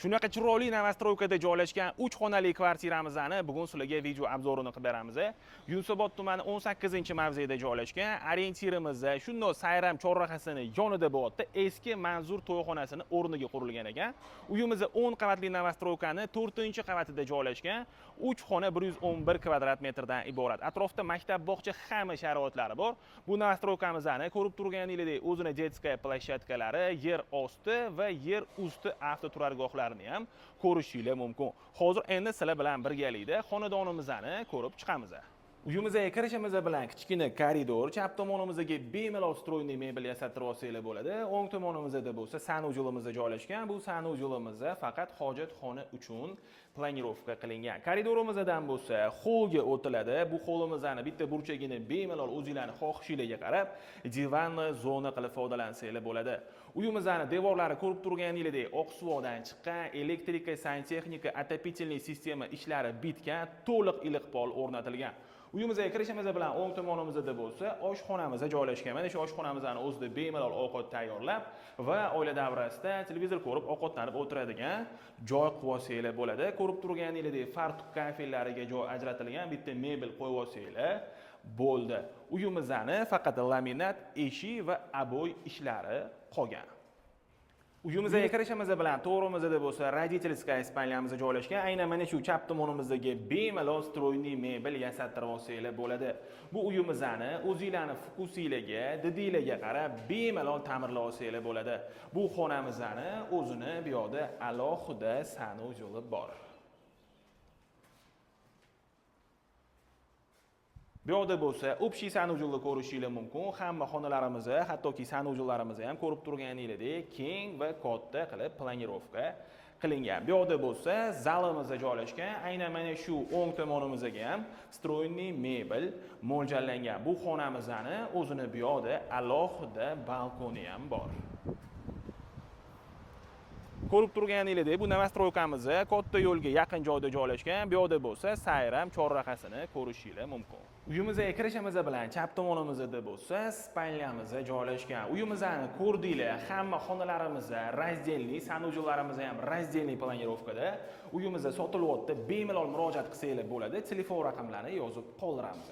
Shunaqa chiroyli Novostroykada joylashgan 3 xonali kvartiramizni bugun sizlarga video obzorini qilib beramiz. Yunusobod tumani 18-mavzeda joylashgan. Orientirimiz shundoq Sayram chorrahasini yonida bo'lyapti. Eski Manzur to'yxonasini o'rniga qurilgan ekan. Uyimiz 10 qavatli Novostroykani 4-qavatida joylashgan. 3 xona 111 kvadrat metrdan iborat. Atrofda maktab, bog'cha hamma sharoitlari bor. Bu Novostroykamizni ko'rib turganingizdek, o'zini detskaya plashatkalari, yer osti va yer usti avtoturargohlari ham ko'rishingiz mumkin. Hozir endi sizlar bilan birgalikda xonadonimizni ko'rib chiqamiz. Uyimizga kirishimiz bilan kichkina koridor, chap tomonimizga bemalol stroyniy mebel yasattirib olsanglar bo'ladi. O'ng tomonimizda bo'lsa sanujelimiz joylashgan. Bu sanujelimiz faqat hojatxona uchun planirovka qilingan. Koridorimizdan bo'lsa xollga o'tiladi. Bu xollimizni bitta burchagini bemalol o'zingizlarning xohishingizga qarab divanli zona qilib foydalansanglar bo'ladi. Uyimizning devorlari ko'rib turganingizdek oq suvoqdan chiqqan, elektrika, santexnika, отопительный sistema ishlari bitgan, to'liq iliq pol o'rnatilgan. Uyimizga kirishimiz bilan o'ng tomonimizda bo'lsa oshxonamiz joylashgan. Mana shu oshxonamizning o'zida bemalol ovqat tayyorlab va oila davrasida televizor ko'rib ovqatlanib o'tiradigan joy qilib olsanglar bo'ladi. Ko'rib turganingizdek fartuq kafellariga joy ajratilgan, bitta mebel qo'yib olsanglar bo'ldi. Uyimizning faqat laminat, eshik va aboy ishlari qolgan. Uyimizga kirishimiz bilan to'g'rimizda bo'lsa родительская spalnyamiz joylashgan. Aynan mana shu chap tomonimizdagi bemalol stroyniy mebel yasattirib olsanglar bo'ladi. Bu uyimizni o'zingizlarning fokusingizga, didingizga qarab bemalol ta'mirlab olsanglar bo'ladi. Bu xonamizni o'zini bu yoqda alohida sanujeli bor. Bu yoqda bo'lsa общий sanujelni ko'rishingiz mumkin. Hamma xonalarimiz, hattoki sanujellarimizni ham ko'rib turganingizdek keng va katta qilib planirovka qilingan. Bu yoqda bo'lsa zalimiz joylashgan. Aynan mana shu o'ng tomonimizga ham stroyniy mebel mo'ljallangan. Bu xonamizni o'zini bu yoqda alohida balkoni ham bor. Ko'rib turganingizdek, bu Novostroykamiz katta yo'lga yaqin joyda joylashgan. Bu yoqda bo'lsa Sayram chorrahasini ko'rishingiz mumkin. Uyimizga kirishimiz bilan chap tomonimizda bo'lsa spalnyamiz joylashgan. Uyimizni ko'rdinglar, hamma xonalarimiz razdelniy, sanujellarimiz ham razdelniy planirovkada. Uyimizda sotilyapti, bemalol murojaat qilsanglar bo'ladi. Telefon raqamlarini yozib qoldiramiz.